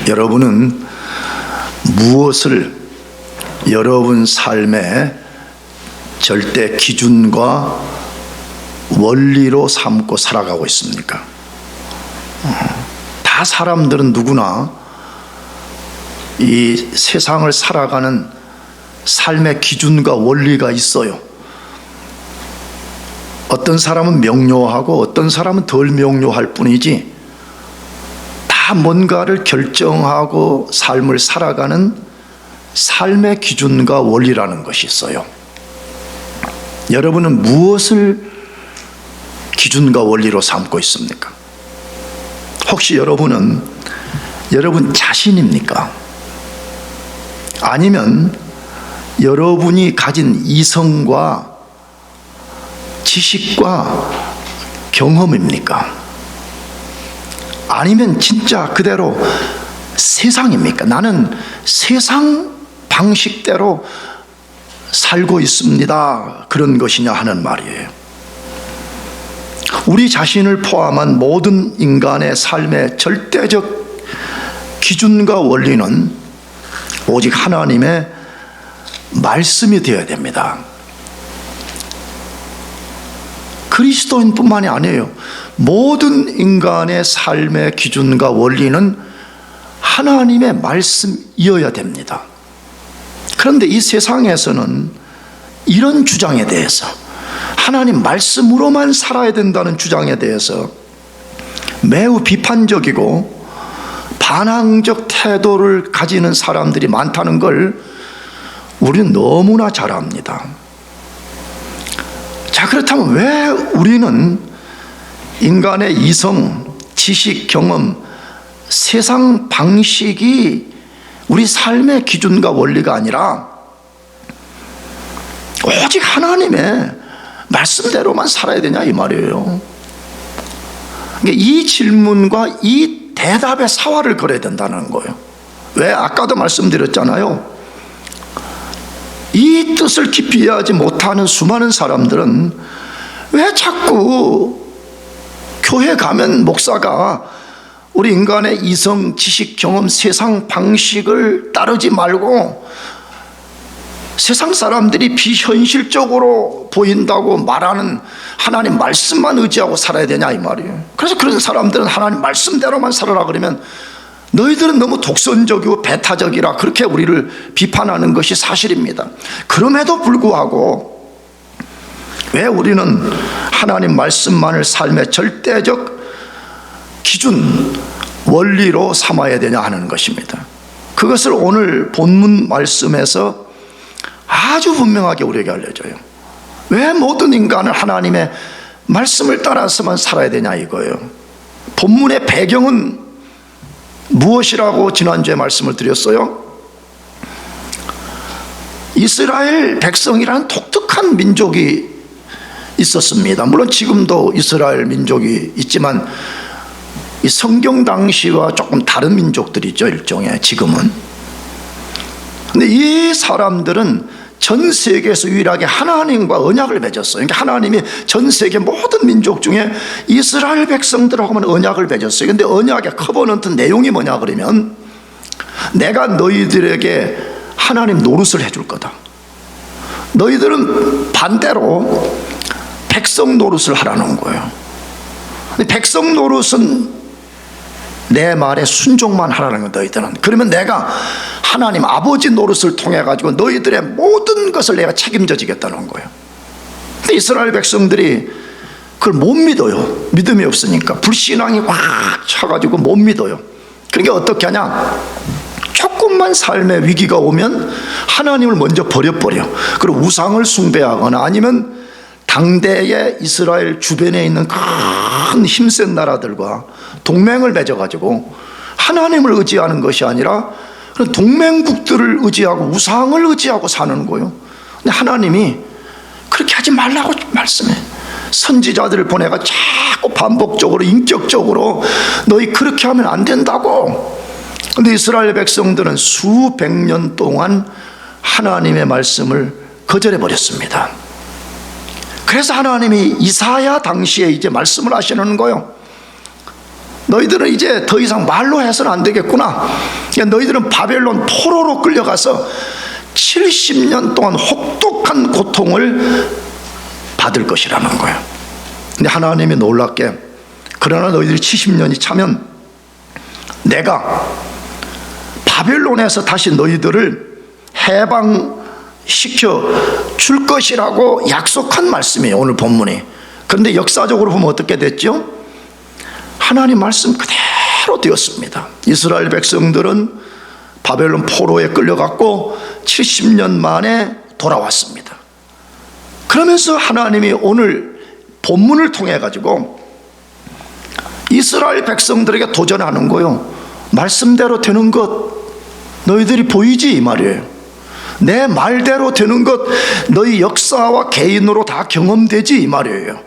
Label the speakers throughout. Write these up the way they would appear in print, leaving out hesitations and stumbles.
Speaker 1: 여러분은 무엇을 여러분 삶의 절대 기준과 원리로 삼고 살아가고 있습니까? 다 사람들은 누구나 이 세상을 살아가는 삶의 기준과 원리가 있어요. 어떤 사람은 명료하고 어떤 사람은 덜 명료할 뿐이지 다 뭔가를 결정하고 삶을 살아가는 삶의 기준과 원리라는 것이 있어요. 여러분은 무엇을 기준과 원리로 삼고 있습니까? 혹시 여러분은 여러분 자신입니까? 아니면 여러분이 가진 이성과 지식과 경험입니까? 아니면 진짜 그대로 세상입니까? 나는 세상 방식대로 살고 있습니다. 그런 것이냐 하는 말이에요. 우리 자신을 포함한 모든 인간의 삶의 절대적 기준과 원리는 오직 하나님의 말씀이 되어야 됩니다. 그리스도인뿐만이 아니에요. 모든 인간의 삶의 기준과 원리는 하나님의 말씀이어야 됩니다. 그런데 이 세상에서는 이런 주장에 대해서, 하나님 말씀으로만 살아야 된다는 주장에 대해서 매우 비판적이고 반항적 태도를 가지는 사람들이 많다는 걸 우리는 너무나 잘 압니다. 자, 그렇다면 왜 우리는 인간의 이성, 지식, 경험, 세상 방식이 우리 삶의 기준과 원리가 아니라 오직 하나님의 말씀대로만 살아야 되냐 이 말이에요. 이 질문과 이 대답의 사활을 걸어야 된다는 거예요. 왜? 아까도 말씀드렸잖아요. 이 뜻을 깊이 이해하지 못하는 수많은 사람들은 왜 자꾸 교회 가면 목사가 우리 인간의 이성, 지식, 경험, 세상 방식을 따르지 말고 세상 사람들이 비현실적으로 보인다고 말하는 하나님 말씀만 의지하고 살아야 되냐 이 말이에요. 그래서 그런 사람들은 하나님 말씀대로만 살아라 그러면 너희들은 너무 독선적이고 배타적이라 그렇게 우리를 비판하는 것이 사실입니다. 그럼에도 불구하고 왜 우리는 하나님 말씀만을 삶의 절대적 기준, 원리로 삼아야 되냐 하는 것입니다. 그것을 오늘 본문 말씀에서 아주 분명하게 우리에게 알려줘요. 왜 모든 인간은 하나님의 말씀을 따라서만 살아야 되냐 이거예요. 본문의 배경은 무엇이라고 지난주에 말씀을 드렸어요? 이스라엘 백성이라는 독특한 민족이 있었습니다. 물론 지금도 이스라엘 민족이 있지만 이 성경 당시와 조금 다른 민족들이죠, 일종의 지금은. 근데 이 사람들은 전 세계에서 유일하게 하나님과 언약을 맺었어요. 그러니까 하나님이 전 세계 모든 민족 중에 이스라엘 백성들하고만 언약을 맺었어요. 근데 언약의 커버넌트 내용이 뭐냐 그러면 내가 너희들에게 하나님 노릇을 해줄 거다. 너희들은 반대로 백성 노릇을 하라는 거예요. 근데 백성 노릇은 내 말에 순종만 하라는 거예요. 너희들은. 그러면 내가 하나님 아버지 노릇을 통해 가지고 너희들의 모든 것을 내가 책임져 지겠다는 거예요. 근데 이스라엘 백성들이 그걸 못 믿어요. 믿음이 없으니까 불신앙이 확 차가지고 못 믿어요. 그러니까 어떻게 하냐, 조금만 삶의 위기가 오면 하나님을 먼저 버려버려. 그리고 우상을 숭배하거나 아니면 당대의 이스라엘 주변에 있는 큰 힘센 나라들과 동맹을 맺어가지고 하나님을 의지하는 것이 아니라 동맹국들을 의지하고 우상을 의지하고 사는 거예요. 근데 하나님이 그렇게 하지 말라고 말씀해. 선지자들을 보내가 자꾸 반복적으로 인격적으로 너희 그렇게 하면 안 된다고. 근데 이스라엘 백성들은 수백 년 동안 하나님의 말씀을 거절해 버렸습니다. 그래서 하나님이 이사야 당시에 이제 말씀을 하시는 거예요. 너희들은 이제 더 이상 말로 해서는 안 되겠구나. 너희들은 바벨론 포로로 끌려가서 70년 동안 혹독한 고통을 받을 것이라는 거예요. 근데 하나님이 놀랍게, 그러나 너희들이 70년이 차면 내가 바벨론에서 다시 너희들을 해방시켜 줄 것이라고 약속한 말씀이에요, 오늘 본문이. 그런데 역사적으로 보면 어떻게 됐죠? 하나님 말씀 그대로 되었습니다. 이스라엘 백성들은 바벨론 포로에 끌려갔고 70년 만에 돌아왔습니다. 그러면서 하나님이 오늘 본문을 통해 가지고 이스라엘 백성들에게 도전하는 거예요. 말씀대로 되는 것 너희들이 보이지, 이 말이에요. 내 말대로 되는 것 너희 역사와 개인으로 다 경험되지, 이 말이에요.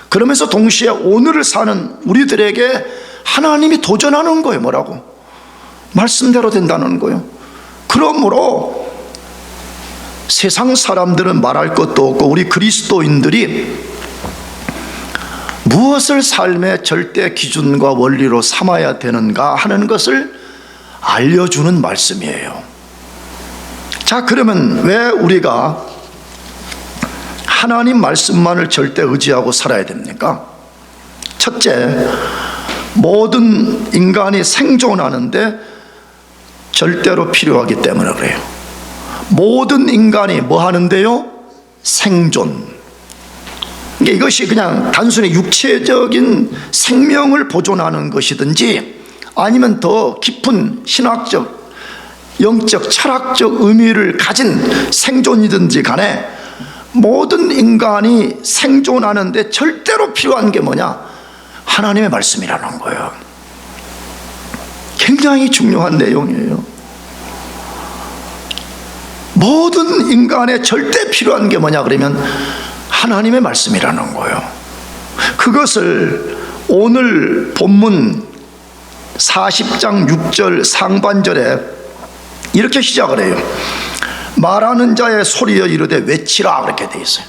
Speaker 1: 그러면서 동시에 오늘을 사는 우리들에게 하나님이 도전하는 거예요. 뭐라고? 말씀대로 된다는 거예요. 그러므로 세상 사람들은 말할 것도 없고 우리 그리스도인들이 무엇을 삶의 절대 기준과 원리로 삼아야 되는가 하는 것을 알려주는 말씀이에요. 자, 그러면 왜 우리가 하나님 말씀만을 절대 의지하고 살아야 됩니까? 첫째, 모든 인간이 생존하는데 절대로 필요하기 때문에 그래요. 모든 인간이 뭐 하는데요? 생존. 이것이 그냥 단순히 육체적인 생명을 보존하는 것이든지 아니면 더 깊은 신학적, 영적, 철학적 의미를 가진 생존이든지 간에 모든 인간이 생존하는데 절대로 필요한 게 뭐냐? 하나님의 말씀이라는 거예요. 굉장히 중요한 내용이에요. 모든 인간의 절대 필요한 게 뭐냐 그러면 하나님의 말씀이라는 거예요. 그것을 오늘 본문 40장 6절 상반절에 이렇게 시작을 해요. 말하는 자의 소리여 이르되 외치라, 그렇게 돼 있어요.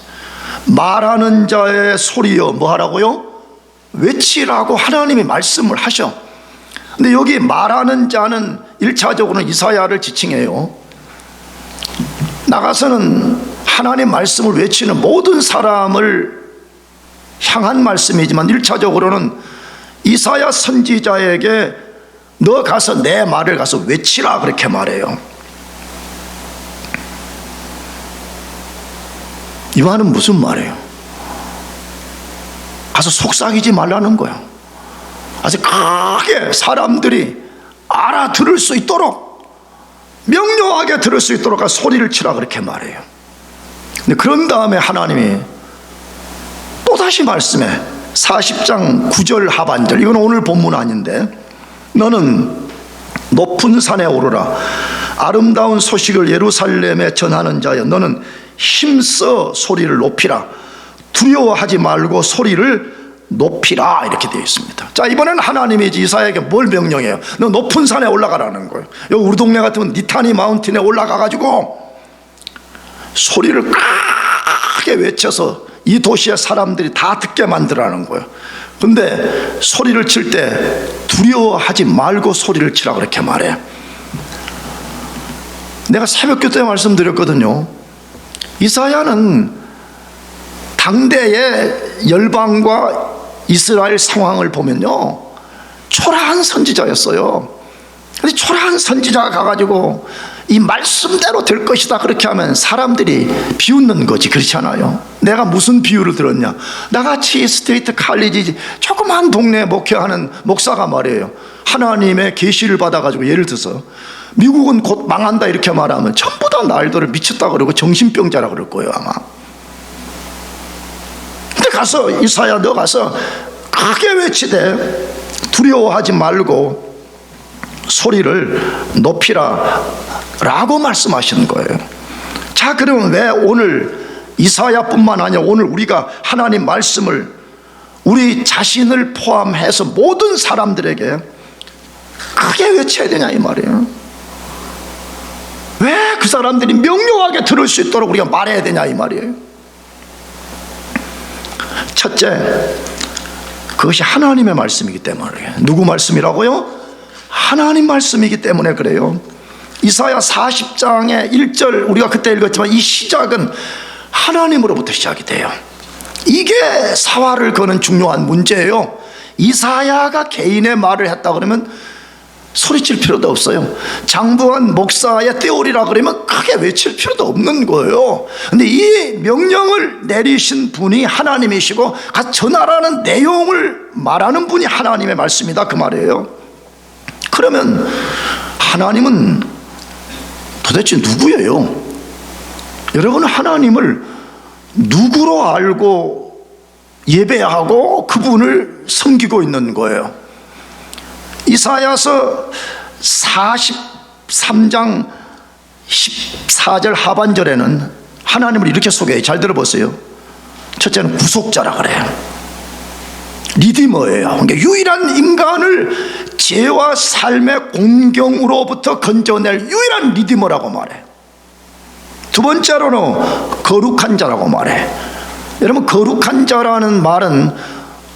Speaker 1: 말하는 자의 소리여 뭐 하라고요? 외치라고 하나님이 말씀을 하셔. 근데 여기 말하는 자는 1차적으로는 이사야를 지칭해요. 나가서는 하나님 말씀을 외치는 모든 사람을 향한 말씀이지만 1차적으로는 이사야 선지자에게 너 가서 내 말을 가서 외치라, 그렇게 말해요. 이 말은 무슨 말이에요? 가서 속삭이지 말라는 거예요. 아주 크게 사람들이 알아들을 수 있도록, 명료하게 들을 수 있도록 가서 소리를 치라, 그렇게 말해요. 근데 그런 다음에 하나님이 또다시 말씀해. 40장 9절 하반절, 이건 오늘 본문 아닌데, 너는 높은 산에 오르라. 아름다운 소식을 예루살렘에 전하는 자여, 너는 힘써 소리를 높이라. 두려워하지 말고 소리를 높이라, 이렇게 되어 있습니다. 자, 이번에는 하나님이 이사야에게 뭘 명령해요? 너 높은 산에 올라가라는 거예요. 여기 우리 동네 같으면 니타니 마운틴에 올라가가지고 소리를 크게 외쳐서 이 도시의 사람들이 다 듣게 만들라는 거예요. 근데 소리를 칠 때 두려워하지 말고 소리를 치라, 그렇게 말해. 내가 새벽교 때 말씀드렸거든요. 이사야는 당대의 열방과 이스라엘 상황을 보면요, 초라한 선지자였어요. 근데 초라한 선지자가 가가지고 이 말씀대로 될 것이다 그렇게 하면 사람들이 비웃는 거지, 그렇지 않아요? 내가 무슨 비유를 들었냐? 나같이 스테이트 칼리지 조그만 동네에 목회하는 목사가 말이에요, 하나님의 계시를 받아가지고 예를 들어서 미국은 곧 망한다 이렇게 말하면 전부 다 날들을 미쳤다 그러고 정신병자라 그럴 거예요 아마. 근데 가서 이사야 너 가서 크게 외치되 두려워하지 말고 소리를 높이라 라고 말씀하시는 거예요. 자, 그러면 왜 오늘 이사야뿐만 아니라 오늘 우리가 하나님 말씀을 우리 자신을 포함해서 모든 사람들에게 크게 외쳐야 되냐 이 말이에요. 왜 그 사람들이 명료하게 들을 수 있도록 우리가 말해야 되냐 이 말이에요. 첫째, 그것이 하나님의 말씀이기 때문에. 누구 말씀이라고요? 하나님 말씀이기 때문에 그래요. 이사야 40장의 1절 우리가 그때 읽었지만 이 시작은 하나님으로부터 시작이 돼요. 이게 사활을 거는 중요한 문제예요. 이사야가 개인의 말을 했다 그러면 소리칠 필요도 없어요. 장부한 목사의 떼오리라 그러면 크게 외칠 필요도 없는 거예요. 근데 이 명령을 내리신 분이 하나님이시고 같이 전하라는 내용을 말하는 분이 하나님의 말씀이다 그 말이에요. 그러면 하나님은 도대체 누구예요? 여러분은 하나님을 누구로 알고 예배하고 그분을 섬기고 있는 거예요. 이사야서 43장 14절 하반절에는 하나님을 이렇게 소개해요. 잘 들어보세요. 첫째는 구속자라 그래요. 리디머예요. 그러니까 유일한 인간을 죄와 삶의 공경으로부터 건져낼 유일한 리디머라고 말해요. 두 번째로는 거룩한 자라고 말해. 여러분, 거룩한 자라는 말은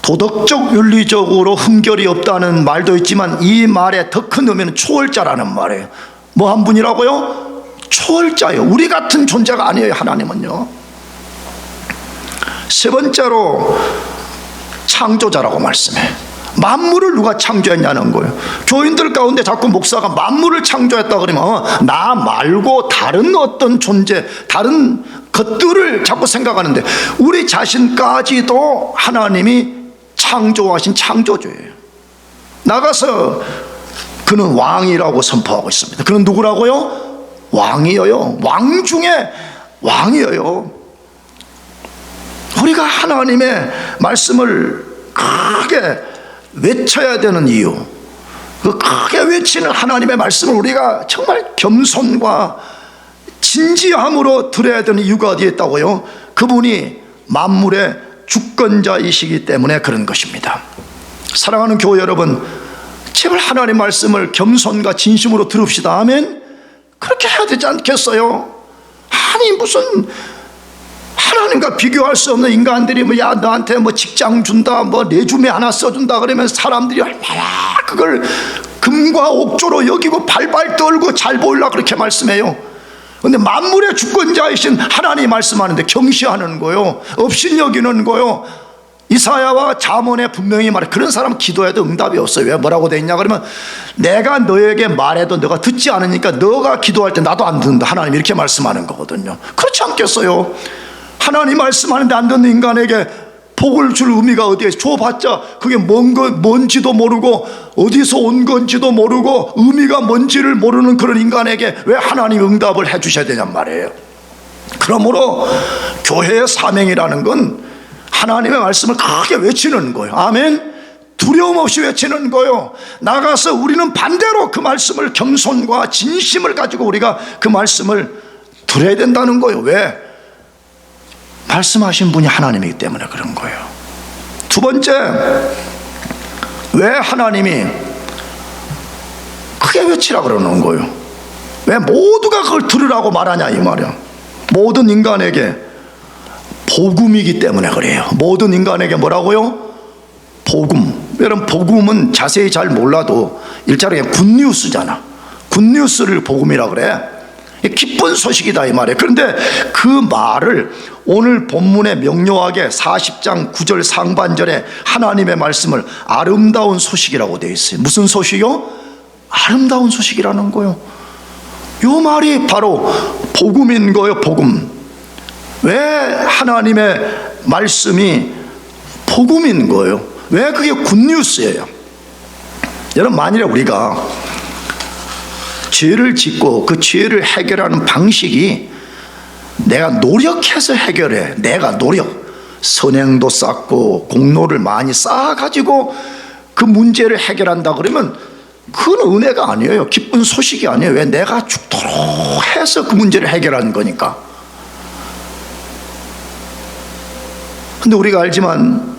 Speaker 1: 도덕적 윤리적으로 흠결이 없다는 말도 있지만 이 말의 더 큰 의미는 초월자라는 말이에요. 뭐 한 분이라고요? 초월자예요. 우리 같은 존재가 아니에요. 하나님은요. 세 번째로 창조자라고 말씀해. 만물을 누가 창조했냐는 거예요. 교인들 가운데 자꾸 목사가 만물을 창조했다 그러면 나 말고 다른 어떤 존재, 다른 것들을 자꾸 생각하는데 우리 자신까지도 하나님이 창조하신 창조주예요. 나가서 그는 왕이라고 선포하고 있습니다. 그는 누구라고요? 왕이에요. 왕 중에 왕이에요. 우리가 하나님의 말씀을 크게 외쳐야 되는 이유, 그 크게 외치는 하나님의 말씀을 우리가 정말 겸손과 진지함으로 들어야 되는 이유가 어디에 있다고요? 그분이 만물의 주권자이시기 때문에 그런 것입니다. 사랑하는 교회 여러분, 제발 하나님의 말씀을 겸손과 진심으로 들읍시다. 아멘. 그렇게 해야 되지 않겠어요? 아니 무슨 하나님과 비교할 수 없는 인간들이 뭐 야 너한테 뭐 직장 준다, 뭐 레주메 하나 써준다 그러면 사람들이 얼마나 그걸 금과 옥조로 여기고 발발 떨고 잘 보이려고 그렇게 말씀해요. 근데 만물의 주권자이신 하나님이 말씀하는데 경시하는 거요, 업신여기는 거요. 이사야와 잠언에 분명히 말해. 그런 사람은 기도해도 응답이 없어요. 왜? 뭐라고 돼 있냐 그러면 내가 너에게 말해도 너가 듣지 않으니까 너가 기도할 때 나도 안 듣는다. 하나님 이렇게 말씀하는 거거든요. 그렇지 않겠어요? 하나님 말씀하는데 안 듣는 인간에게 복을 줄 의미가 어디에 있어? 줘봤자 그게 뭔지도 모르고 어디서 온 건지도 모르고 의미가 뭔지를 모르는 그런 인간에게 왜 하나님 응답을 해 주셔야 되냔 말이에요. 그러므로 교회의 사명이라는 건 하나님의 말씀을 크게 외치는 거예요. 아멘. 두려움 없이 외치는 거예요. 나가서 우리는 반대로 그 말씀을 겸손과 진심을 가지고 우리가 그 말씀을 들어야 된다는 거예요. 왜? 말씀하신 분이 하나님이기 때문에 그런 거예요. 두 번째, 왜 하나님이 크게 외치라 그러는 거예요? 왜 모두가 그걸 들으라고 말하냐 이 말이야. 모든 인간에게 복음이기 때문에 그래요. 모든 인간에게 뭐라고요? 복음. 여러분, 복음은 자세히 잘 몰라도 일자로 굿뉴스잖아. 굿뉴스를 복음이라 그래. 기쁜 소식이다 이 말이에요. 그런데 그 말을 오늘 본문에 명료하게 40장 9절 상반절에 하나님의 말씀을 아름다운 소식이라고 되어 있어요. 무슨 소식이요? 아름다운 소식이라는 거예요. 이 말이 바로 복음인 거예요. 복음. 왜 하나님의 말씀이 복음인 거예요? 왜 그게 굿뉴스예요? 여러분, 만일에 우리가 죄를 짓고 그 죄를 해결하는 방식이 내가 노력해서 해결해, 내가 선행도 쌓고 공로를 많이 쌓아가지고 그 문제를 해결한다 그러면 그건 은혜가 아니에요. 기쁜 소식이 아니에요. 왜? 내가 죽도록 해서 그 문제를 해결하는 거니까. 근데 우리가 알지만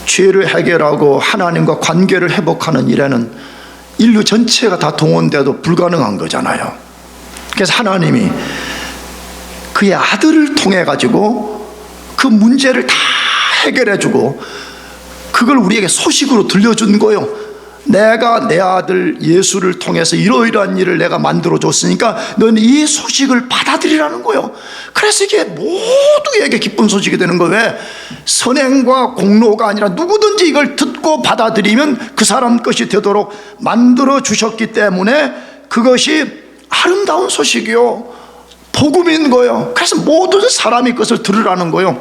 Speaker 1: 죄를 해결하고 하나님과 관계를 회복하는 일에는 인류 전체가 다 동원돼도 불가능한 거잖아요. 그래서 하나님이 그의 아들을 통해 가지고 그 문제를 다 해결해 주고 그걸 우리에게 소식으로 들려준 거예요. 내가 내 아들 예수를 통해서 이러이러한 일을 내가 만들어줬으니까 너는 이 소식을 받아들이라는 거예요. 그래서 이게 모두에게 기쁜 소식이 되는 거예요. 왜? 선행과 공로가 아니라 누구든지 이걸 듣고 받아들이면 그 사람 것이 되도록 만들어주셨기 때문에 그것이 아름다운 소식이요, 복음인 거예요. 그래서 모든 사람이 그것을 들으라는 거예요.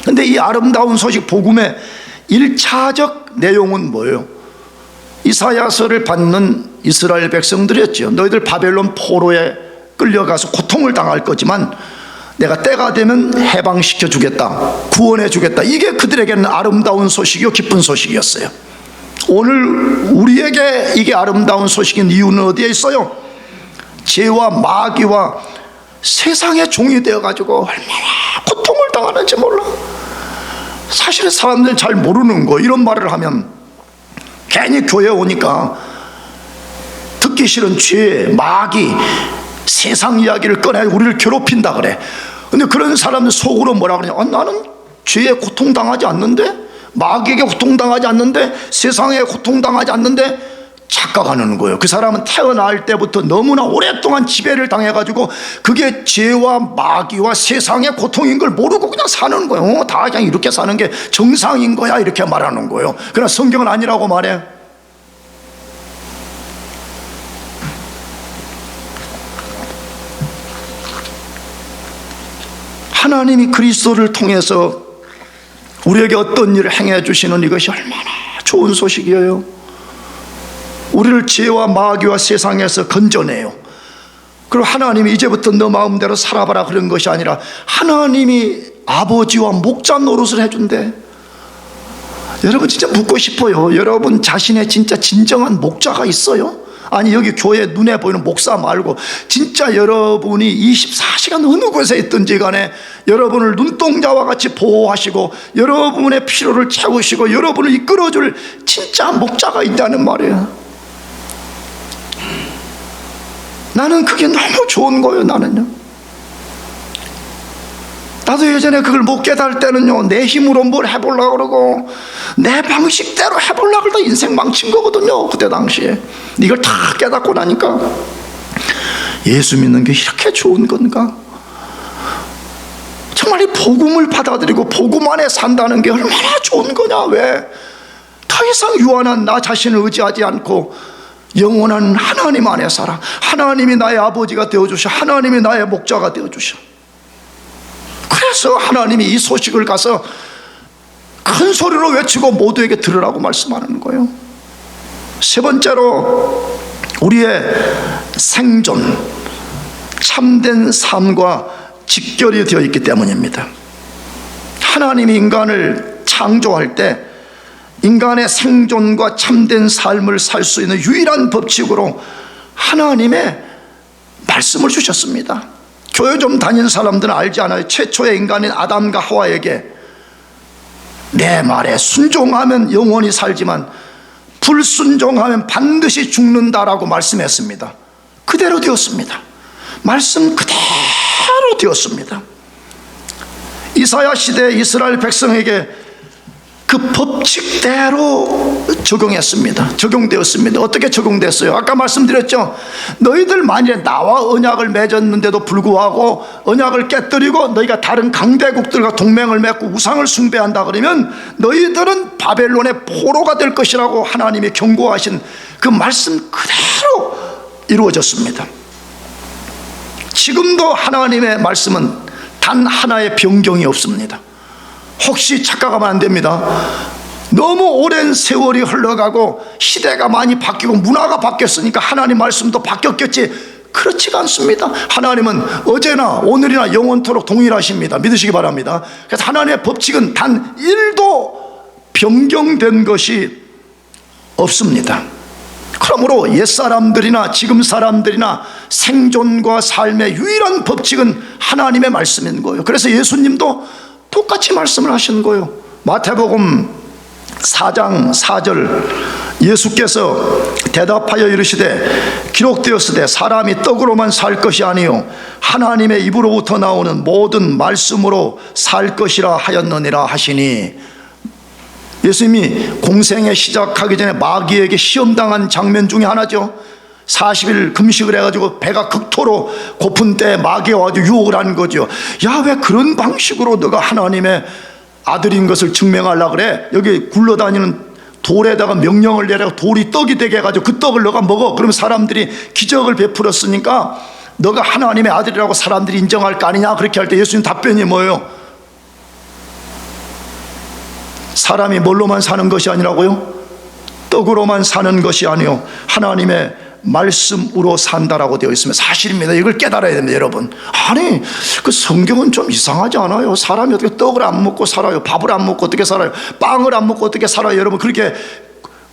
Speaker 1: 근데 이 아름다운 소식 복음의 1차적 내용은 뭐예요? 이사야서를 받는 이스라엘 백성들이었죠. 너희들 바벨론 포로에 끌려가서 고통을 당할 거지만 내가 때가 되면 해방시켜 주겠다, 구원해 주겠다. 이게 그들에게는 아름다운 소식이요, 기쁜 소식이었어요. 오늘 우리에게 이게 아름다운 소식인 이유는 어디에 있어요? 죄와 마귀와 세상의 종이 되어가지고 얼마나 고통을 당하는지 몰라. 사실은 사람들 잘 모르는 거, 이런 말을 하면 괜히 교회에 오니까 듣기 싫은 죄, 마귀, 세상 이야기를 꺼내 우리를 괴롭힌다 그래. 근데 그런 사람들 속으로 뭐라 그러냐? 나는 죄에 고통당하지 않는데, 마귀에게 고통당하지 않는데, 세상에 고통당하지 않는데 착각하는 거예요. 그 사람은 태어날 때부터 너무나 오랫동안 지배를 당해가지고 그게 죄와 마귀와 세상의 고통인 걸 모르고 그냥 사는 거예요. 다 그냥 이렇게 사는 게 정상인 거야, 이렇게 말하는 거예요. 그러나 성경은 아니라고 말해. 하나님이 그리스도를 통해서 우리에게 어떤 일을 행해 주시는 이것이 얼마나 좋은 소식이에요. 우리를 죄와 마귀와 세상에서 건져내요. 그리고 하나님이 이제부터 너 마음대로 살아봐라 그런 것이 아니라 하나님이 아버지와 목자 노릇을 해준대. 여러분 진짜 묻고 싶어요. 여러분 자신의 진짜 진정한 목자가 있어요? 아니 여기 교회 눈에 보이는 목사 말고 진짜 여러분이 24시간 어느 곳에 있든지 간에 여러분을 눈동자와 같이 보호하시고 여러분의 필요를 채우시고 여러분을 이끌어줄 진짜 목자가 있다는 말이에요. 나는 그게 너무 좋은 거예요. 나는요, 나도 예전에 그걸 못 깨달을 때는요, 내 힘으로 뭘 해보려고 그러고 내 방식대로 해보려고 그러다 인생 망친 거거든요. 그때 당시에 이걸 다 깨닫고 나니까 예수 믿는 게 이렇게 좋은 건가? 정말 이 복음을 받아들이고 복음 안에 산다는 게 얼마나 좋은 거냐. 왜? 더 이상 유한한 나 자신을 의지하지 않고 영원한 하나님 안에 살아. 하나님이 나의 아버지가 되어주셔. 하나님이 나의 목자가 되어주셔. 그래서 하나님이 이 소식을 가서 큰 소리로 외치고 모두에게 들으라고 말씀하는 거예요. 세 번째로 우리의 생존, 참된 삶과 직결이 되어 있기 때문입니다. 하나님이 인간을 창조할 때 인간의 생존과 참된 삶을 살 수 있는 유일한 법칙으로 하나님의 말씀을 주셨습니다. 교회 좀 다닌 사람들은 알지 않아요? 최초의 인간인 아담과 하와에게 내 말에 순종하면 영원히 살지만 불순종하면 반드시 죽는다라고 말씀했습니다. 그대로 되었습니다. 말씀 그대로 되었습니다. 이사야 시대 이스라엘 백성에게 그 법칙대로 적용되었습니다. 어떻게 적용됐어요? 아까 말씀드렸죠. 너희들 만일에 나와 언약을 맺었는데도 불구하고 언약을 깨뜨리고 너희가 다른 강대국들과 동맹을 맺고 우상을 숭배한다 그러면 너희들은 바벨론의 포로가 될 것이라고 하나님이 경고하신 그 말씀 그대로 이루어졌습니다. 지금도 하나님의 말씀은 단 하나의 변경이 없습니다. 혹시 착각하면 안 됩니다. 너무 오랜 세월이 흘러가고 시대가 많이 바뀌고 문화가 바뀌었으니까 하나님 말씀도 바뀌었겠지. 그렇지가 않습니다. 하나님은 어제나 오늘이나 영원토록 동일하십니다. 믿으시기 바랍니다. 그래서 하나님의 법칙은 단 1도 변경된 것이 없습니다. 그러므로 옛사람들이나 지금 사람들이나 생존과 삶의 유일한 법칙은 하나님의 말씀인 거예요. 그래서 예수님도 똑같이 말씀을 하신 거예요. 마태복음 4장 4절 예수께서 대답하여 이르시되 기록되었으되 사람이 떡으로만 살 것이 아니요 하나님의 입으로부터 나오는 모든 말씀으로 살 것이라 하였느니라 하시니, 예수님이 공생에 시작하기 전에 마귀에게 시험당한 장면 중에 하나죠. 40일 금식을 해가지고 배가 극토로 고픈 때 마귀가 와서 유혹을 하는 거죠. 야, 왜 그런 방식으로 너가 하나님의 아들인 것을 증명하려고 그래? 여기 굴러다니는 돌에다가 명령을 내려 돌이 떡이 되게 해가지고 그 떡을 너가 먹어. 그러면 사람들이 기적을 베풀었으니까 너가 하나님의 아들이라고 사람들이 인정할 거 아니냐. 그렇게 할 때 예수님 답변이 뭐예요? 사람이 뭘로만 사는 것이 아니라고요? 떡으로만 사는 것이 아니요 하나님의 말씀으로 산다라고 되어 있으면 사실입니다. 이걸 깨달아야 됩니다, 여러분. 아니, 그 성경은 좀 이상하지 않아요? 사람이 어떻게 떡을 안 먹고 살아요? 밥을 안 먹고 어떻게 살아요? 빵을 안 먹고 어떻게 살아요? 여러분, 그렇게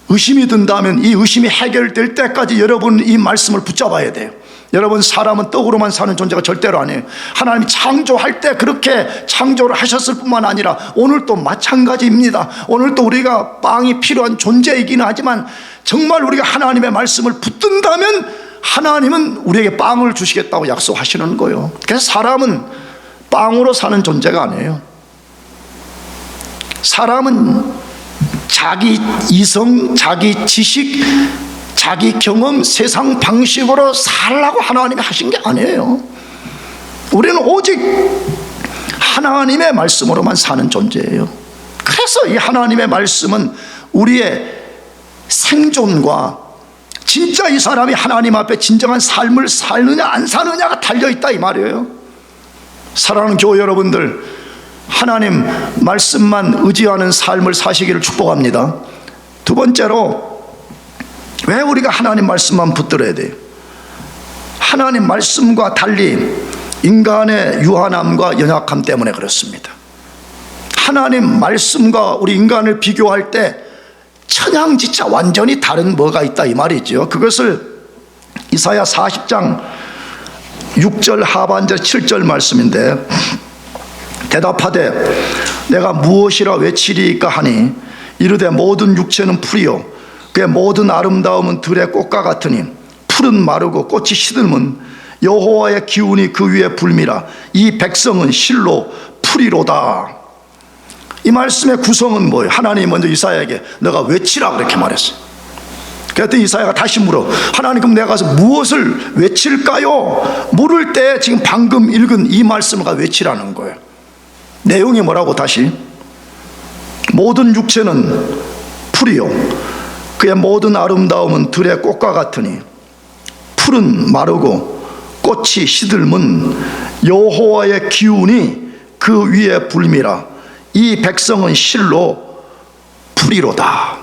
Speaker 1: 의심이 든다면 이 의심이 해결될 때까지 여러분 이 말씀을 붙잡아야 돼요. 여러분, 사람은 떡으로만 사는 존재가 절대로 아니에요. 하나님이 창조할 때 그렇게 창조를 하셨을 뿐만 아니라 오늘도 마찬가지입니다. 오늘도 우리가 빵이 필요한 존재이기는 하지만 정말 우리가 하나님의 말씀을 붙든다면 하나님은 우리에게 빵을 주시겠다고 약속하시는 거예요. 그래서 사람은 빵으로 사는 존재가 아니에요. 사람은 자기 이성, 자기 지식, 자기 경험, 세상 방식으로 살라고 하나님이 하신 게 아니에요. 우리는 오직 하나님의 말씀으로만 사는 존재예요. 그래서 이 하나님의 말씀은 우리의 생존과 진짜 이 사람이 하나님 앞에 진정한 삶을 살느냐 안 사느냐가 달려있다 이 말이에요. 사랑하는 교회 여러분들, 하나님 말씀만 의지하는 삶을 사시기를 축복합니다. 두 번째로, 왜 우리가 하나님 말씀만 붙들어야 돼요? 하나님 말씀과 달리 인간의 유한함과 연약함 때문에 그렇습니다. 하나님 말씀과 우리 인간을 비교할 때 천양지차 완전히 다른 뭐가 있다 이 말이죠. 그것을 이사야 40장 6절 하반절 7절 말씀인데, 대답하되 내가 무엇이라 외치리까 하니 이르되 모든 육체는 풀이요 그의 모든 아름다움은 들의 꽃과 같으니 풀은 마르고 꽃이 시들면 여호와의 기운이 그 위에 불미라. 이 백성은 실로 풀이로다. 이 말씀의 구성은 뭐예요? 하나님이 먼저 이사야에게 너가 외치라 그렇게 말했어요. 그랬더니 이사야가 다시 물어. 하나님, 그럼 내가 가서 무엇을 외칠까요? 물을 때 지금 방금 읽은 이 말씀을 외치라는 거예요. 내용이 뭐라고? 다시 모든 육체는 풀이요 그의 모든 아름다움은 들의 꽃과 같으니 풀은 마르고 꽃이 시들면 여호와의 기운이 그 위에 불미라. 이 백성은 실로 풀이로다.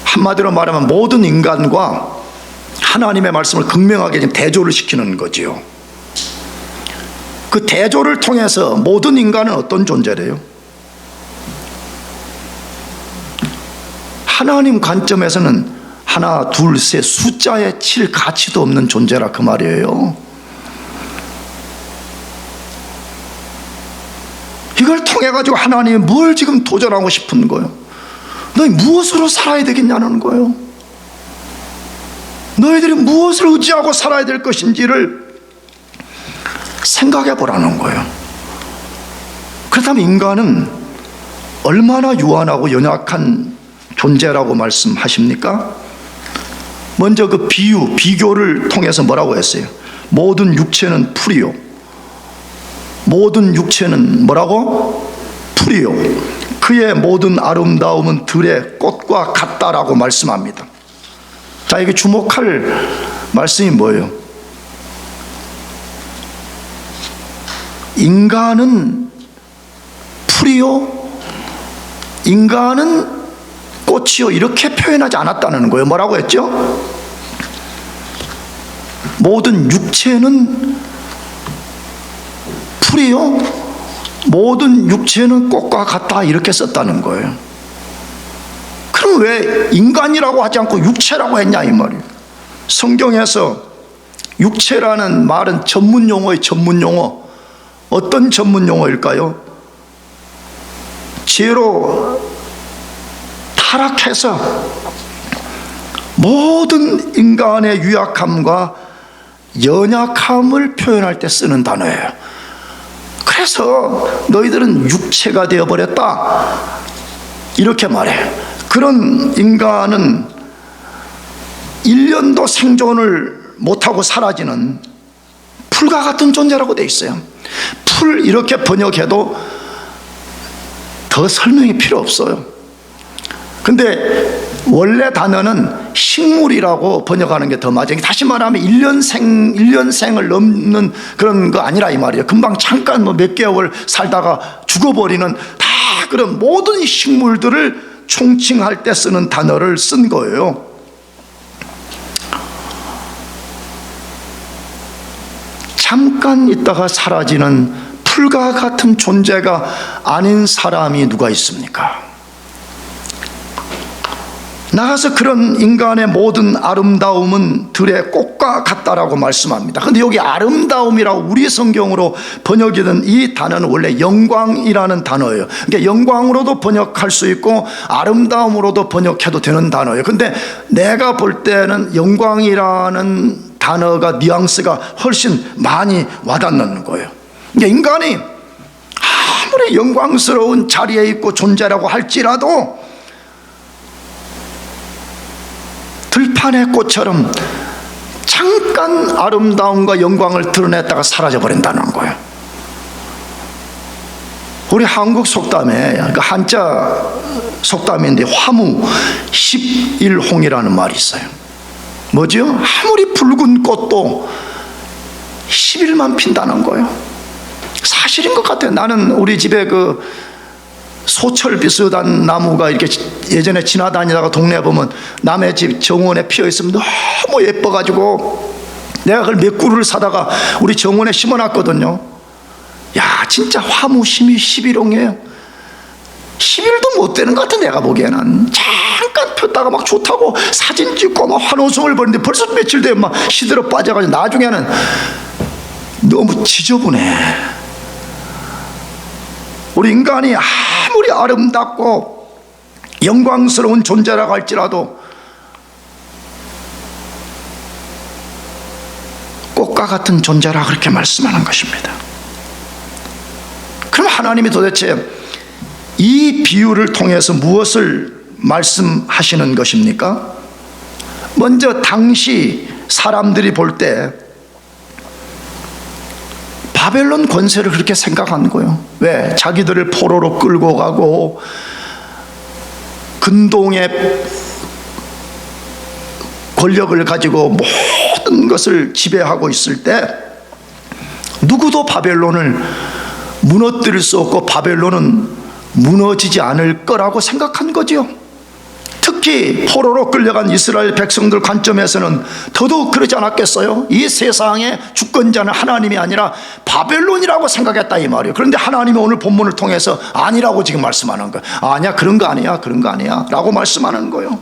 Speaker 1: 한마디로 말하면 모든 인간과 하나님의 말씀을 극명하게 대조를 시키는 거지요. 그 대조를 통해서 모든 인간은 어떤 존재래요? 하나님 관점에서는 하나, 둘, 셋 숫자에 칠 가치도 없는 존재라 그 말이에요. 이걸 통해 가지고 하나님이 뭘 지금 도전하고 싶은 거예요? 너희 무엇으로 살아야 되겠냐는 거예요. 너희들이 무엇을 의지하고 살아야 될 것인지를 생각해 보라는 거예요. 그렇다면 인간은 얼마나 유한하고 연약한 존재라고 말씀하십니까? 먼저 그 비교를 통해서 뭐라고 했어요? 모든 육체는 풀이요. 모든 육체는 뭐라고? 풀이요. 그의 모든 아름다움은 들의 꽃과 같다라고 말씀합니다. 자, 이게 주목할 말씀이 뭐예요? 인간은 풀이요, 인간은 꽃이요, 이렇게 표현하지 않았다는 거예요. 뭐라고 했죠? 모든 육체는 풀이요, 모든 육체는 꽃과 같다, 이렇게 썼다는 거예요. 그럼 왜 인간이라고 하지 않고 육체라고 했냐 이 말이에요. 성경에서 육체라는 말은 전문 용어의 전문 용어. 어떤 전문 용어일까요? 죄로 타락해서 모든 인간의 유약함과 연약함을 표현할 때 쓰는 단어예요. 그래서 너희들은 육체가 되어버렸다, 이렇게 말해. 그런 인간은 1년도 생존을 못하고 사라지는 풀과 같은 존재라고 돼 있어요. 풀 이렇게 번역해도 더 설명이 필요 없어요. 근데 원래 단어는 식물이라고 번역하는 게 더 맞아요. 다시 말하면 1년생을 넘는 그런 거 아니라 이 말이에요. 금방 잠깐 뭐 몇 개월 살다가 죽어버리는 다 그런 모든 식물들을 총칭할 때 쓰는 단어를 쓴 거예요. 잠깐 있다가 사라지는 풀과 같은 존재가 아닌 사람이 누가 있습니까? 나가서 그런 인간의 모든 아름다움은 들의 꽃과 같다라고 말씀합니다. 근데 여기 아름다움이라고 우리 성경으로 번역이 된 이 단어는 원래 영광이라는 단어예요. 그러니까 영광으로도 번역할 수 있고 아름다움으로도 번역해도 되는 단어예요. 근데 내가 볼 때는 영광이라는 단어가 뉘앙스가 훨씬 많이 와닿는 거예요. 그러니까 인간이 아무리 영광스러운 자리에 있고 존재라고 할지라도 들판의 꽃처럼 잠깐 아름다움과 영광을 드러냈다가 사라져 버린다는 거예요. 우리 한국 속담에 그 한자 속담인데 화무 11홍이라는 말이 있어요. 뭐죠? 아무리 붉은 꽃도 10일만 핀다는 거예요. 사실인 것 같아요. 나는 우리 집에 그 소철 비슷한 나무가 이렇게 예전에 지나다니다가 동네에 보면 남의 집 정원에 피어 있으면 너무 예뻐가지고 내가 그걸 몇 그루를 사다가 우리 정원에 심어놨거든요. 야, 진짜 화무 11홍이에요. 10일도 못 되는 것 같아. 내가 보기에는 잠깐 폈다가 막 좋다고 사진 찍고 막 환호성을 벌이는데 벌써 며칠 되면 막 시들어 빠져가지고 나중에는 너무 지저분해. 우리 인간이 아무리 아름답고 영광스러운 존재라고 할지라도 꽃과 같은 존재라 그렇게 말씀하는 것입니다. 그럼 하나님이 도대체 이 비유를 통해서 무엇을 말씀하시는 것입니까? 먼저 당시 사람들이 볼 때 바벨론 권세를 그렇게 생각한 거예요. 왜? 자기들을 포로로 끌고 가고 근동의 권력을 가지고 모든 것을 지배하고 있을 때 누구도 바벨론을 무너뜨릴 수 없고 바벨론은 무너지지 않을 거라고 생각한 거죠. 특히 포로로 끌려간 이스라엘 백성들 관점에서는 더더욱 그러지 않았겠어요? 이 세상의 주권자는 하나님이 아니라 바벨론이라고 생각했다 이 말이에요. 그런데 하나님이 오늘 본문을 통해서 아니라고 지금 말씀하는 거예요. 아니야, 그런 거 아니야, 그런 거 아니야 라고 말씀하는 거예요.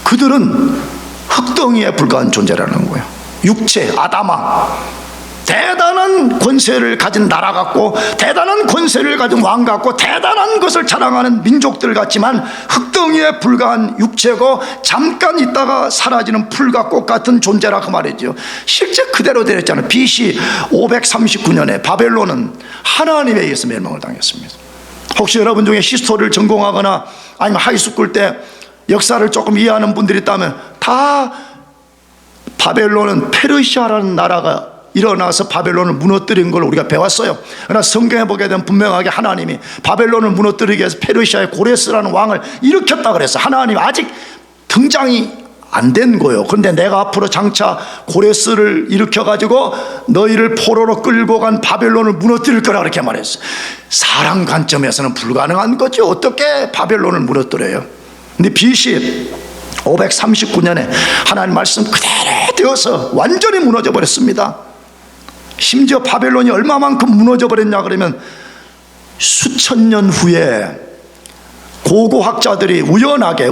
Speaker 1: 그들은 흙덩이에 불과한 존재라는 거예요. 육체, 아담아, 대단한 권세를 가진 나라 같고 대단한 권세를 가진 왕 같고 대단한 것을 자랑하는 민족들 같지만 흙덩이에 불과한 육체고 잠깐 있다가 사라지는 풀과 꽃 같은 존재라 그 말이죠. 실제 그대로 되었잖아요. BC 539년에 바벨론은 하나님에 의해서 멸망을 당했습니다. 혹시 여러분 중에 히스토리를 전공하거나 아니면 하이스쿨 때 역사를 조금 이해하는 분들이 있다면 다 바벨론은 페르시아라는 나라가 일어나서 바벨론을 무너뜨린 걸 우리가 배웠어요. 그러나 성경에 보게 되면 분명하게 하나님이 바벨론을 무너뜨리기 위해서 페르시아의 고레스라는 왕을 일으켰다 그랬어요. 하나님 아직 등장이 안 된 거예요. 그런데 내가 앞으로 장차 고레스를 일으켜가지고 너희를 포로로 끌고 간 바벨론을 무너뜨릴 거라 그렇게 말했어요. 사람 관점에서는 불가능한 거죠. 어떻게 바벨론을 무너뜨려요? 근데 BC 539년에 하나님 말씀 그대로 되어서 완전히 무너져 버렸습니다. 심지어 바벨론이 얼마만큼 무너져 버렸냐 그러면 수천 년 후에 고고학자들이 우연하게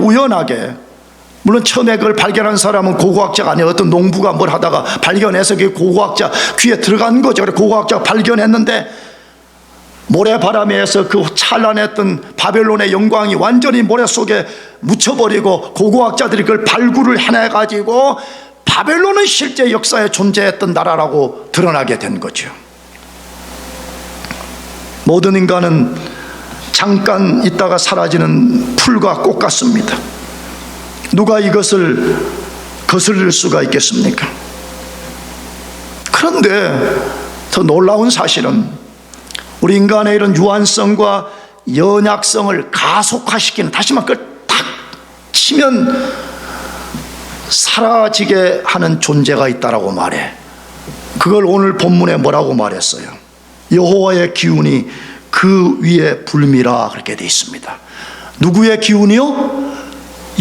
Speaker 1: 물론 처음에 그걸 발견한 사람은 고고학자가 아니에요. 어떤 농부가 뭘 하다가 발견해서 그게 고고학자 귀에 들어간 거죠. 그래서 고고학자가 발견했는데 모래바람에서 그 찬란했던 바벨론의 영광이 완전히 모래 속에 묻혀버리고 고고학자들이 그걸 발굴을 해내가지고 바벨론은 실제 역사에 존재했던 나라라고 드러나게 된 거죠. 모든 인간은 잠깐 있다가 사라지는 풀과 꽃 같습니다. 누가 이것을 거스릴 수가 있겠습니까? 그런데 더 놀라운 사실은 우리 인간의 이런 유한성과 연약성을 가속화시키는, 다시 말해 딱 치면 사라지게 하는 존재가 있다라고 말해. 그걸 오늘 본문에 뭐라고 말했어요? 여호와의 기운이 그 위에 불미라, 그렇게 되어 있습니다. 누구의 기운이요?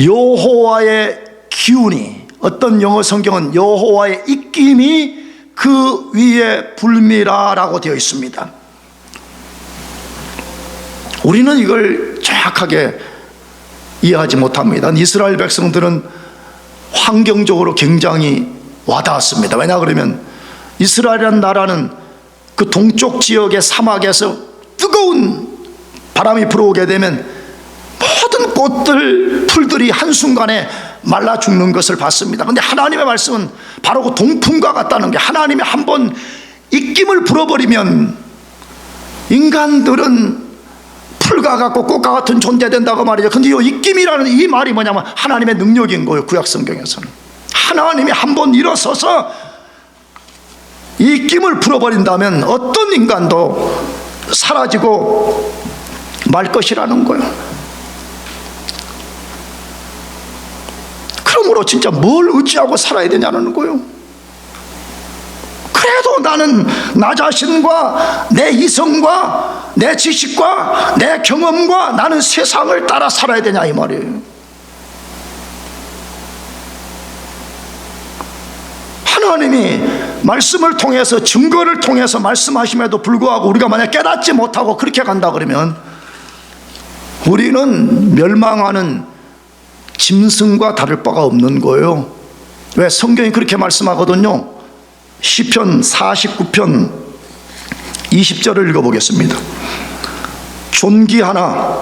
Speaker 1: 여호와의 기운이, 어떤 영어 성경은 여호와의 입김이 그 위에 불미라라고 되어 있습니다. 우리는 이걸 정확하게 이해하지 못합니다. 이스라엘 백성들은 환경적으로 굉장히 와닿았습니다. 왜냐 그러면 이스라엘이라는 나라는 그 동쪽 지역의 사막에서 뜨거운 바람이 불어오게 되면 모든 꽃들, 풀들이 한순간에 말라 죽는 것을 봤습니다. 그런데 하나님의 말씀은 바로 그 동풍과 같다는 게, 하나님이 한번 입김을 불어버리면 인간들은 풀과 같고 꽃과 같은 존재 된다고 말이죠. 근데 이 입김이라는 이 말이 뭐냐면 하나님의 능력인 거예요. 구약 성경에서는 하나님이 한번 일어서서 이 입김을 불어버린다면 어떤 인간도 사라지고 말 것이라는 거예요. 그러므로 진짜 뭘 의지하고 살아야 되냐는 거예요. 그래도 나는 나 자신과 내 이성과 내 지식과 내 경험과 나는 세상을 따라 살아야 되냐 이 말이에요. 하나님이 말씀을 통해서, 증거를 통해서 말씀하심에도 불구하고 우리가 만약 깨닫지 못하고 그렇게 간다 그러면 우리는 멸망하는 짐승과 다를 바가 없는 거예요. 왜? 성경이 그렇게 말씀하거든요. 시편 49편 20절을 읽어보겠습니다. 존귀하나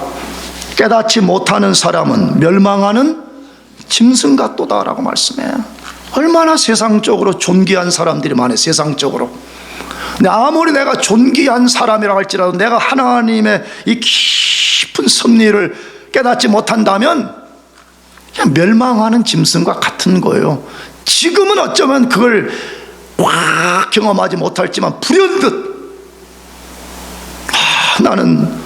Speaker 1: 깨닫지 못하는 사람은 멸망하는 짐승 같도다라고 말씀해요. 얼마나 세상적으로 존귀한 사람들이 많아요. 세상적으로. 근데 아무리 내가 존귀한 사람이라 할지라도 내가 하나님의 이 깊은 섭리를 깨닫지 못한다면 그냥 멸망하는 짐승과 같은 거예요. 지금은 어쩌면 그걸 확 경험하지 못할지만 불현듯 나는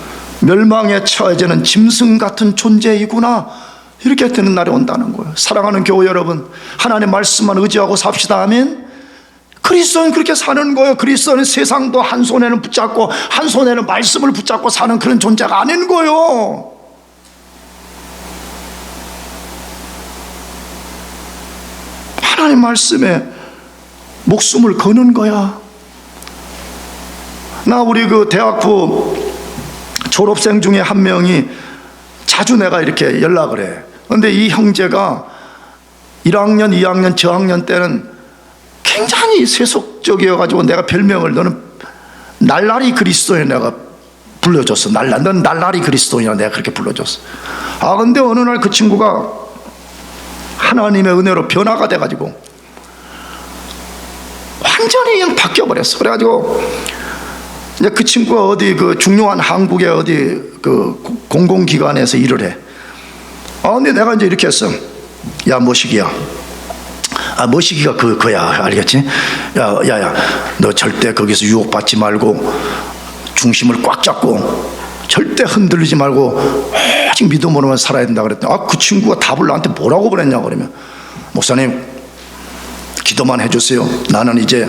Speaker 1: 멸망에 처해지는 짐승 같은 존재이구나, 이렇게 되는 날이 온다는 거예요. 사랑하는 교회 여러분, 하나님의 말씀만 의지하고 삽시다. 아멘. 그리스도는 그렇게 사는 거예요. 그리스도는 세상도 한 손에는 붙잡고 한 손에는 말씀을 붙잡고 사는 그런 존재가 아닌 거예요. 하나님 말씀에 목숨을 거는 거야. 나 우리 그 대학부 졸업생 중에 한 명이 자주 내가 이렇게 연락을 해. 그런데 이 형제가 1학년, 2학년, 저학년 때는 굉장히 세속적이어가지고 내가 별명을, 너는 날라리 그리스도인 내가 불러줬어. 넌 날라리 그리스도인이라 내가 그렇게 불러줬어. 아 근데 어느 날 그 친구가 하나님의 은혜로 변화가 돼가지고 완전히 그냥 바뀌어버렸어. 그래가지고 이제 그 친구가 어디 그 중요한 한국의 어디 그 공공기관에서 일을 해. 아 근데 내가 이제 이렇게 했어. 야 머시기야, 아 머시기가 그거야, 알겠지? 야야야, 너 절대 거기서 유혹받지 말고 중심을 꽉 잡고 절대 흔들리지 말고 오직 믿음으로만 살아야 된다 그랬더니, 아 그 친구가 답을 나한테 뭐라고 보냈냐 그러면, 목사님 기도만 해주세요. 나는 이제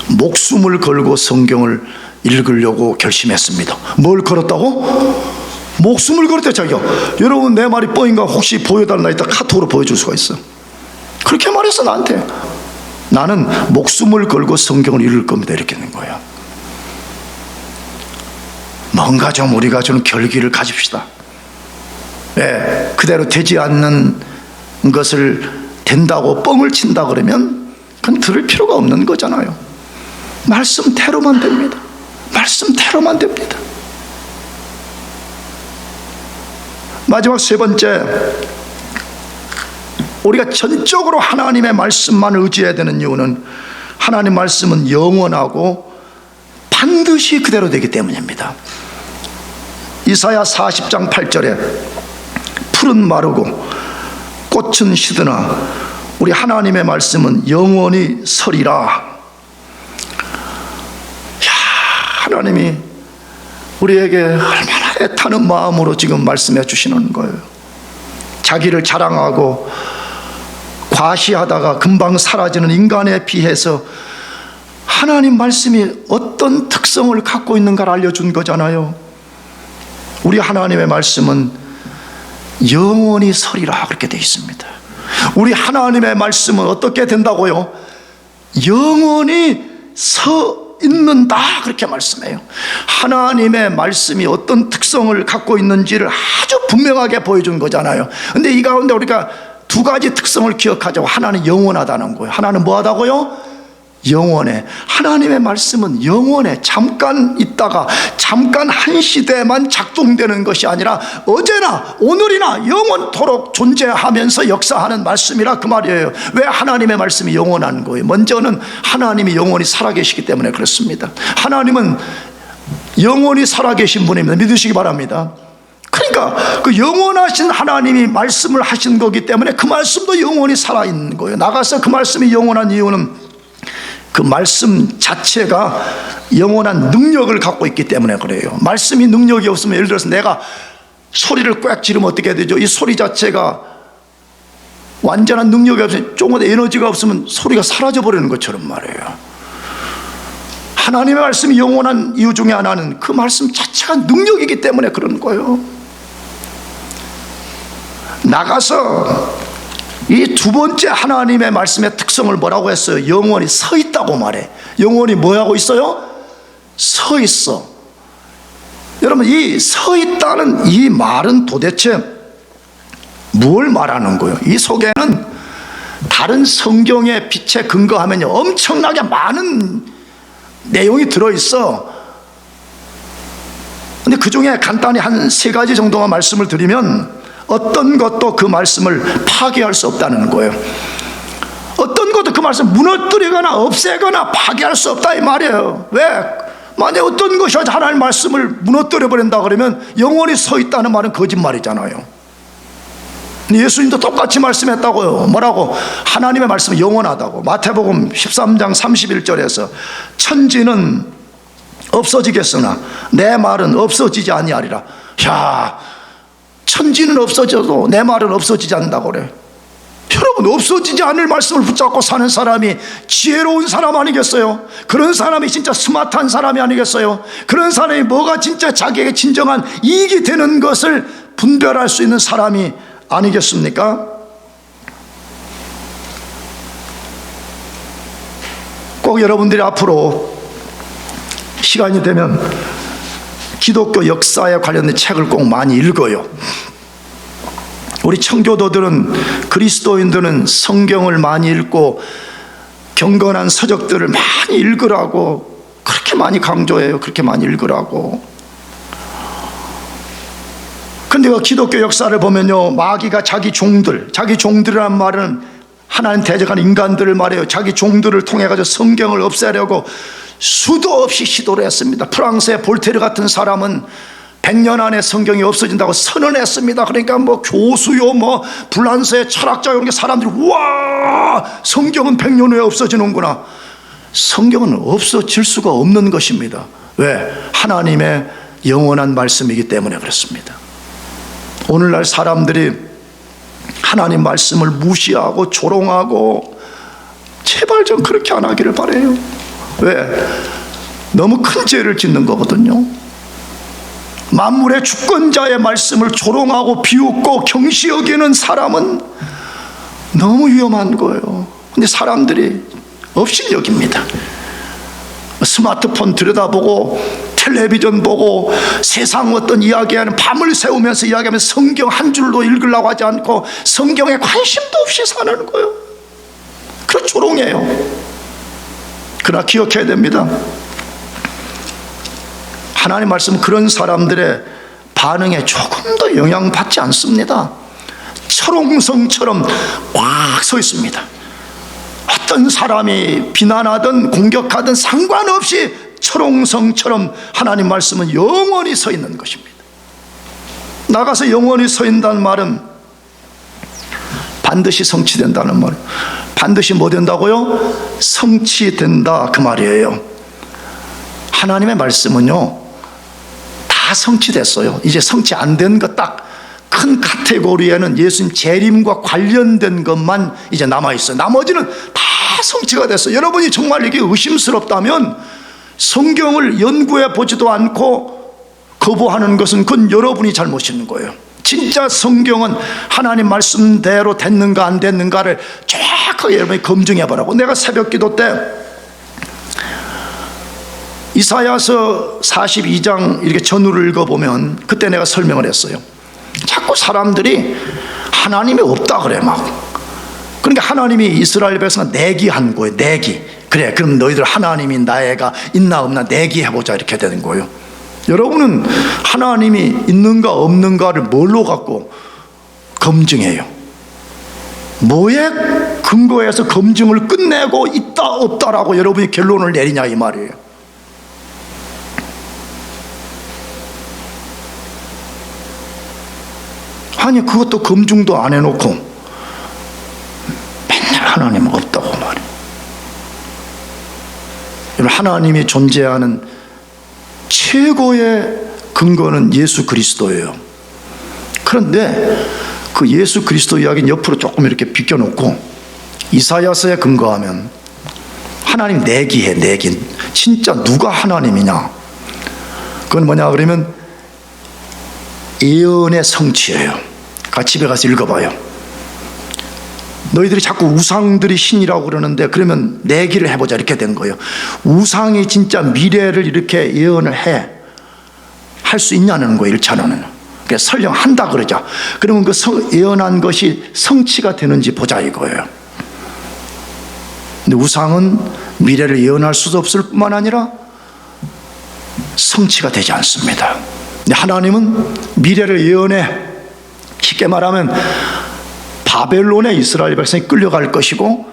Speaker 1: 목숨을 걸고 성경을 읽으려고 결심했습니다. 뭘 걸었다고? 목숨을 걸었대 자기가. 여러분 내 말이 뻥인가 혹시 보여달라 했다 카톡으로 보여줄 수가 있어. 그렇게 말했어 나한테. 나는 목숨을 걸고 성경을 읽을 겁니다, 이렇게 된 거야. 뭔가 좀 우리가 좀 결기를 가집시다. 예, 그대로 되지 않는 것을 된다고 뻥을 친다 그러면 그건 들을 필요가 없는 거잖아요. 말씀대로만 됩니다. 말씀대로만 됩니다. 마지막 세 번째, 우리가 전적으로 하나님의 말씀만 의지해야 되는 이유는 하나님 말씀은 영원하고 반드시 그대로 되기 때문입니다. 이사야 40장 8절에 풀은 마르고 꽃은 시드나 우리 하나님의 말씀은 영원히 서리라. 하나님이 우리에게 얼마나 애타는 마음으로 지금 말씀해 주시는 거예요. 자기를 자랑하고 과시하다가 금방 사라지는 인간에 비해서 하나님 말씀이 어떤 특성을 갖고 있는가를 알려준 거잖아요. 우리 하나님의 말씀은 영원히 서리라 그렇게 되어 있습니다. 우리 하나님의 말씀은 어떻게 된다고요? 영원히 서 있는다 그렇게 말씀해요. 하나님의 말씀이 어떤 특성을 갖고 있는지를 아주 분명하게 보여준 거잖아요. 근데 이 가운데 우리가 두 가지 특성을 기억하자고. 하나는 영원하다는 거예요. 하나는 뭐하다고요? 영원해. 하나님의 말씀은 영원해. 잠깐 있다가 잠깐 한 시대만 작동되는 것이 아니라 어제나 오늘이나 영원토록 존재하면서 역사하는 말씀이라 그 말이에요. 왜 하나님의 말씀이 영원한 거예요? 먼저는 하나님이 영원히 살아계시기 때문에 그렇습니다. 하나님은 영원히 살아계신 분입니다. 믿으시기 바랍니다. 그러니까 그 영원하신 하나님이 말씀을 하신 거기 때문에 그 말씀도 영원히 살아있는 거예요. 나가서 그 말씀이 영원한 이유는 그 말씀 자체가 영원한 능력을 갖고 있기 때문에 그래요. 말씀이 능력이 없으면, 예를 들어서 내가 소리를 꽥 지르면 어떻게 되죠? 이 소리 자체가 완전한 능력이 없으면, 조금의 에너지가 없으면 소리가 사라져 버리는 것처럼 말이에요. 하나님의 말씀이 영원한 이유 중에 하나는 그 말씀 자체가 능력이기 때문에 그런 거예요. 나가서 이 두 번째 하나님의 말씀의 특성을 뭐라고 했어요? 영원히 서 있다고 말해. 영원히 뭐 하고 있어요? 서 있어. 여러분, 이 서 있다는 이 말은 도대체 뭘 말하는 거예요? 이 속에는 다른 성경의 빛에 근거하면요 엄청나게 많은 내용이 들어있어. 근데 그 중에 간단히 한 세 가지 정도만 말씀을 드리면 어떤 것도 그 말씀을 파괴할 수 없다는 거예요. 어떤 것도 그 말씀을 무너뜨리거나 없애거나 파괴할 수 없다 이 말이에요. 왜? 만약 어떤 것이 하나님의 말씀을 무너뜨려 버린다 그러면 영원히 서 있다는 말은 거짓말이잖아요. 예수님도 똑같이 말씀했다고요. 뭐라고? 하나님의 말씀은 영원하다고. 마태복음 13장 31절에서 천지는 없어지겠으나 내 말은 없어지지 아니하리라. 야, 천지는 없어져도 내 말은 없어지지 않는다고 그래. 여러분, 없어지지 않을 말씀을 붙잡고 사는 사람이 지혜로운 사람 아니겠어요? 그런 사람이 진짜 스마트한 사람이 아니겠어요? 그런 사람이 뭐가 진짜 자기에게 진정한 이익이 되는 것을 분별할 수 있는 사람이 아니겠습니까? 꼭 여러분들이 앞으로 시간이 되면 기독교 역사에 관련된 책을 꼭 많이 읽어요. 우리 청교도들은, 그리스도인들은 성경을 많이 읽고 경건한 서적들을 많이 읽으라고 그렇게 많이 강조해요. 그렇게 많이 읽으라고. 근데 그 기독교 역사를 보면요, 마귀가 자기 종들이란 말은 하나님 대적하는 인간들을 말해요. 자기 종들을 통해 가지고 성경을 없애려고 수도 없이 시도를 했습니다. 프랑스의 볼테르 같은 사람은 100년 안에 성경이 없어진다고 선언했습니다. 그러니까 뭐 교수요, 뭐 불란서의 철학자 이런 게 사람들이 와, 성경은 100년 후에 없어지는구나. 성경은 없어질 수가 없는 것입니다. 왜? 하나님의 영원한 말씀이기 때문에 그렇습니다. 오늘날 사람들이 하나님 말씀을 무시하고 조롱하고, 제발 좀 그렇게 안 하기를 바라요. 왜? 너무 큰 죄를 짓는 거거든요. 만물의 주권자의 말씀을 조롱하고 비웃고 경시 여기는 사람은 너무 위험한 거예요. 근데 사람들이 업신여깁니다. 스마트폰 들여다보고 텔레비전 보고 세상 어떤 이야기하는, 밤을 새우면서 이야기하면서 성경 한 줄도 읽으려고 하지 않고 성경에 관심도 없이 사는 거예요. 그런 조롱이에요. 그러나 기억해야 됩니다. 하나님 말씀 그런 사람들의 반응에 조금 더 영향받지 않습니다. 철옹성처럼 꽉 서 있습니다. 어떤 사람이 비난하든 공격하든 상관없이 철옹성처럼 하나님 말씀은 영원히 서 있는 것입니다. 나가서 영원히 서 있다는 말은 반드시 성취된다는 말. 반드시 뭐 된다고요? 성취된다, 그 말이에요. 하나님의 말씀은요 다 성취됐어요. 이제 성취 안 된 것 딱 큰 카테고리에는 예수님 재림과 관련된 것만 이제 남아있어요. 나머지는 다 성취가 됐어요. 여러분이 정말 이게 의심스럽다면 성경을 연구해 보지도 않고 거부하는 것은 그건 여러분이 잘못인 거예요. 진짜 성경은 하나님 말씀대로 됐는가 안 됐는가를 정확하게 여러분이 검증해 보라고. 내가 새벽 기도 때 이사야서 42장 이렇게 전후를 읽어보면 그때 내가 설명을 했어요. 자꾸 사람들이 하나님이 없다 그래 막. 그러니까 하나님이 이스라엘 백성을 내기한 거예요. 내기. 그래, 그럼 너희들 하나님이 나애가 있나 없나 내기해보자, 이렇게 되는 거예요. 여러분은 하나님이 있는가 없는가를 뭘로 갖고 검증해요? 뭐에 근거해서 검증을 끝내고 있다 없다라고 여러분이 결론을 내리냐, 이 말이에요. 아니 그것도 검증도 안 해놓고 맨날 하나님 없다고 말이에요. 하나님이 존재하는 최고의 근거는 예수 그리스도예요. 그런데 그 예수 그리스도 이야기는 옆으로 조금 이렇게 비껴놓고 이사야서에 근거하면 하나님 내기해. 내기. 진짜 누가 하나님이냐? 그건 뭐냐 그러면 예언의 성취예요. 집에 가서 읽어봐요. 너희들이 자꾸 우상들이 신이라고 그러는데 그러면 내기를 해보자, 이렇게 된 거예요. 우상이 진짜 미래를 이렇게 예언을 할 수 있냐는 거예요. 1차로는. 그래서 설령 한다 그러자. 그러면 그 예언한 것이 성취가 되는지 보자 이거예요. 근데 우상은 미래를 예언할 수도 없을 뿐만 아니라 성취가 되지 않습니다. 근데 하나님은 미래를 예언해. 쉽게 말하면 바벨론에 이스라엘 백성이 끌려갈 것이고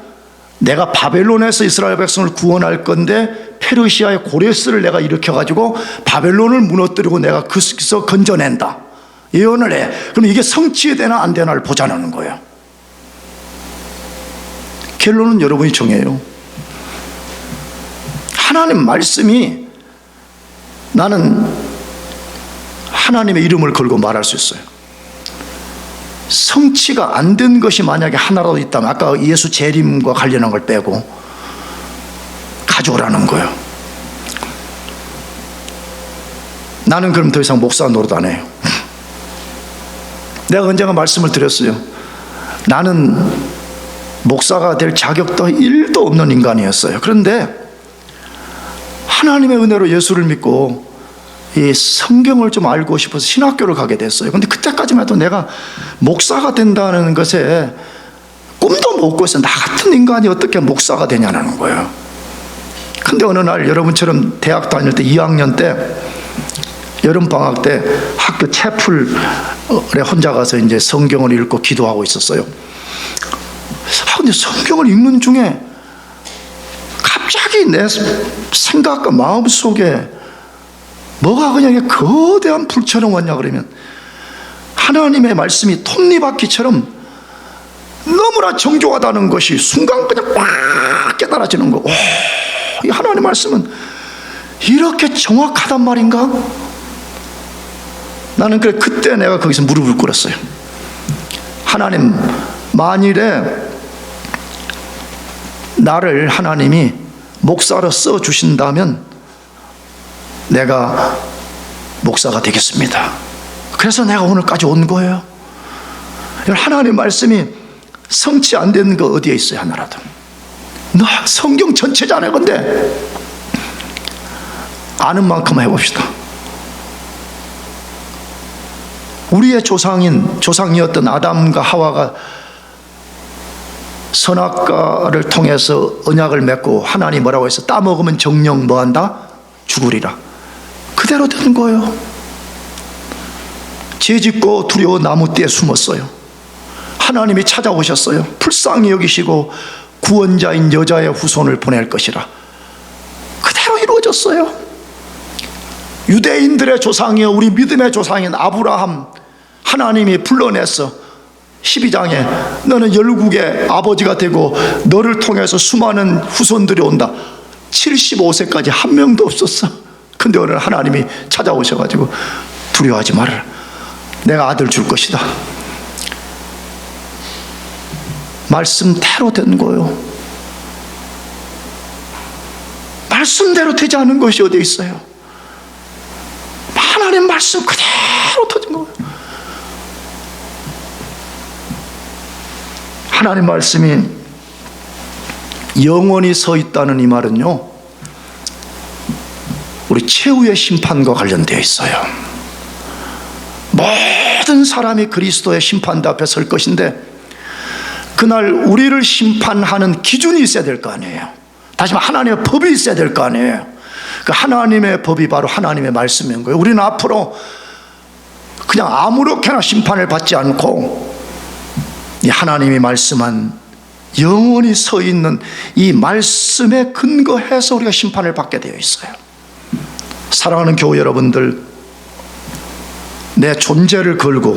Speaker 1: 내가 바벨론에서 이스라엘 백성을 구원할 건데 페르시아의 고레스를 내가 일으켜가지고 바벨론을 무너뜨리고 내가 그에서 건져낸다, 예언을 해. 그럼 이게 성취되나 안 되나를 보자는 거예요. 결론은 여러분이 정해요. 하나님 말씀이, 나는 하나님의 이름을 걸고 말할 수 있어요. 성취가 안 된 것이 만약에 하나라도 있다면 아까 예수 재림과 관련한 걸 빼고 가져오라는 거예요. 나는 그럼 더 이상 목사 노릇 안 해요. 내가 언젠가 말씀을 드렸어요. 나는 목사가 될 자격도 1도 없는 인간이었어요. 그런데 하나님의 은혜로 예수를 믿고 이 성경을 좀 알고 싶어서 신학교를 가게 됐어요. 근데 그때까지만 해도 내가 목사가 된다는 것에 꿈도 못 꿨어요. 나 같은 인간이 어떻게 목사가 되냐는 거예요. 근데 어느 날 여러분처럼 대학 다닐 때 2학년 때 여름방학 때 학교 채플에 혼자 가서 이제 성경을 읽고 기도하고 있었어요. 근데 성경을 읽는 중에 갑자기 내 생각과 마음 속에 뭐가 그냥 거대한 불처럼 왔냐 그러면 하나님의 말씀이 톱니바퀴처럼 너무나 정교하다는 것이 순간 그냥 꽉 깨달아지는 거. 오, 이 하나님의 말씀은 이렇게 정확하단 말인가? 나는 그때 내가 거기서 무릎을 꿇었어요. 하나님, 만일에 나를 하나님이 목사로 써주신다면 내가 목사가 되겠습니다. 그래서 내가 오늘까지 온 거예요. 하나님의 말씀이 성취 안 되는 거 어디에 있어요? 하나라도. 너 성경 전체잖아요. 근데 아는 만큼 해봅시다. 우리의 조상이었던 아담과 하와가 선악과를 통해서 언약을 맺고 하나님 뭐라고 해서 따먹으면 정령 뭐한다? 죽으리라. 그대로 된 거예요. 죄짓고 두려워 나무띠에 숨었어요. 하나님이 찾아오셨어요. 불쌍히 여기시고 구원자인 여자의 후손을 보낼 것이라. 그대로 이루어졌어요. 유대인들의 조상이요, 우리 믿음의 조상인 아브라함, 하나님이 불러내서 12장에 너는 열국의 아버지가 되고 너를 통해서 수많은 후손들이 온다. 75세까지 한 명도 없었어. 근데 오늘 하나님이 찾아오셔가지고 두려워하지 말아라. 내가 아들 줄 것이다. 말씀대로 된 거예요. 말씀대로 되지 않은 것이 어디 있어요? 하나님 말씀 그대로 터진 거예요. 하나님 말씀이 영원히 서 있다는 이 말은요, 우리 최후의 심판과 관련되어 있어요. 모든 사람이 그리스도의 심판대 앞에 설 것인데 그날 우리를 심판하는 기준이 있어야 될 거 아니에요. 다시 말해 하나님의 법이 있어야 될 거 아니에요. 그 하나님의 법이 바로 하나님의 말씀인 거예요. 우리는 앞으로 그냥 아무렇게나 심판을 받지 않고 이 하나님이 말씀한 영원히 서 있는 이 말씀에 근거해서 우리가 심판을 받게 되어 있어요. 사랑하는 교회 여러분들, 내 존재를 걸고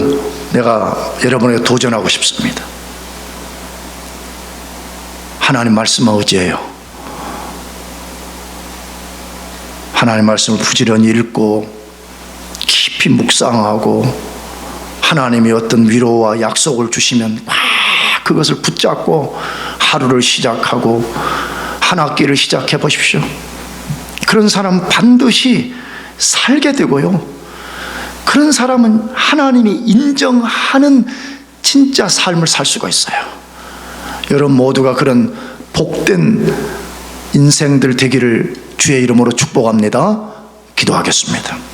Speaker 1: 내가 여러분에게 도전하고 싶습니다. 하나님 말씀은 어디예요? 하나님 말씀을 부지런히 읽고 깊이 묵상하고 하나님이 어떤 위로와 약속을 주시면 막 그것을 붙잡고 하루를 시작하고 한 학기를 시작해 보십시오. 그런 사람은 반드시 살게 되고요, 그런 사람은 하나님이 인정하는 진짜 삶을 살 수가 있어요. 여러분 모두가 그런 복된 인생들 되기를 주의 이름으로 축복합니다. 기도하겠습니다.